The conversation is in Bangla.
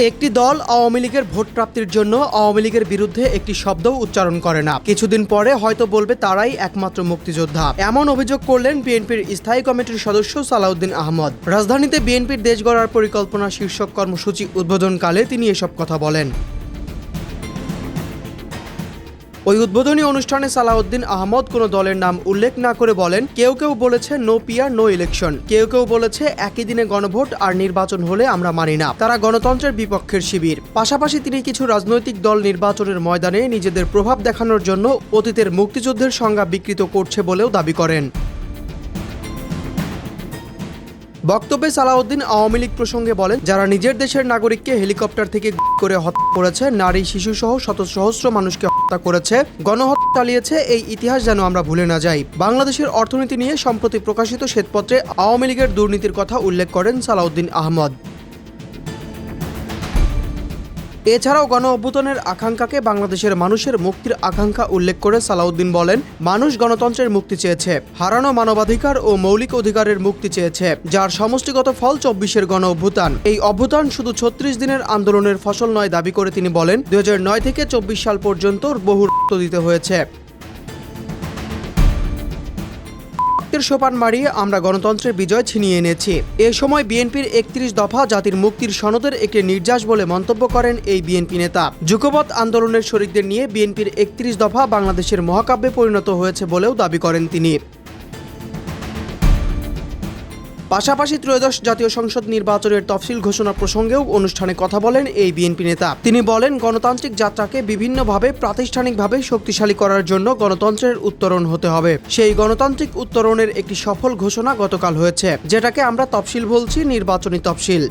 একটি দল আওয়ামী লীগের ভোট প্রাপ্তির জন্য আওয়ামী লীগের বিরুদ্ধে একটি শব্দও উচ্চারণ করে না। কিছুদিন পরে হয়তো বলবে তারাই একমাত্র মুক্তিযোদ্ধা। এমন অভিযোগ করলেন বিএনপির স্থায়ী কমিটির সদস্য সালাউদ্দিন আহমদ। রাজধানীতে বিএনপির দেশ গড়ার পরিকল্পনা শীর্ষক কর্মসূচি উদ্বোধনকালে তিনি এসব কথা বলেন। ওই উদ্বোধনী অনুষ্ঠানে সালাউদ্দিন আহমদ কোনো দলের নাম উল্লেখ না করে বলেন, কেউ কেউ বলেছে নো পিয়ার নো ইলেকশন, কেউ কেউ বলেছে একই দিনে গণভোট আর নির্বাচন হলে আমরা মানি না, তারা গণতন্ত্রের বিপক্ষের শিবির। পাশাপাশি তিনি কিছু রাজনৈতিক দল নির্বাচনের ময়দানে নিজেদের প্রভাব দেখানোর জন্য অতীতের মুক্তিযুদ্ধের সংজ্ঞা বিকৃত করছে বলেও দাবি করেন। বক্তব্যে সালাউদ্দিন আওয়ামী লীগ প্রসঙ্গে বলেন, যারা নিজের দেশের নাগরিককে হেলিকপ্টার থেকে করে হত্যা করেছে, নারী শিশুসহ শত সহস্র মানুষকে হত্যা করেছে, গণহত্যা চালিয়েছে, এই ইতিহাস যেন আমরা ভুলে না যাই। বাংলাদেশের অর্থনীতি নিয়ে সম্প্রতি প্রকাশিত শ্বেতপত্রে আওয়ামী লীগের দুর্নীতির কথা উল্লেখ করেন সালাউদ্দিন আহমদ। এছাড়াও গণ অভ্যুত্থানের আকাঙ্ক্ষাকে বাংলাদেশের মানুষের মুক্তির আকাঙ্ক্ষা উল্লেখ করে সালাউদ্দিন বলেন, মানুষ গণতন্ত্রের মুক্তি চেয়েছে, হারানো মানবাধিকার ও মৌলিক অধিকারের মুক্তি চেয়েছে, যার সমষ্টিগত ফল ২৪-এর গণ অভ্যুত্থান। এই অভ্যুত্থান শুধু ৩৬ দিনের আন্দোলনের ফসল নয় দাবি করে তিনি বলেন, ২০০৯ থেকে ২৪ সাল পর্যন্ত বহু রক্ত দিতে হয়েছে। সোপান মারিয়ে আমরা গণতন্ত্রের বিজয় ছিনিয়ে এনেছি। এ সময় বিএনপির ৩১ দফা জাতির মুক্তির সনদের একটি নির্যাস বলে মন্তব্য করেন এই বিএনপি নেতা। যুগপৎ আন্দোলনের শরিকদের নিয়ে বিএনপির ৩১ দফা বাংলাদেশের মহাকাব্যে পরিণত হয়েছে বলেও দাবি করেন তিনি। পাশাপাশি ত্রয়োদশ জাতীয় সংসদ নির্বাচনের তফসিল ঘোষণা প্রসঙ্গেও অনুষ্ঠানে কথা বলেন এই বিএনপি নেতা। তিনি বলেন, গণতান্ত্রিক যাত্রাকে বিভিন্নভাবে প্রাতিষ্ঠানিকভাবে শক্তিশালী করার জন্য গণতন্ত্রের উত্তরণ হতে হবে। সেই গণতান্ত্রিক উত্তরণের একটি সফল ঘোষণা গতকাল হয়েছে, যেটাকে আমরা তফসিল বলছি, নির্বাচনী তফসিল।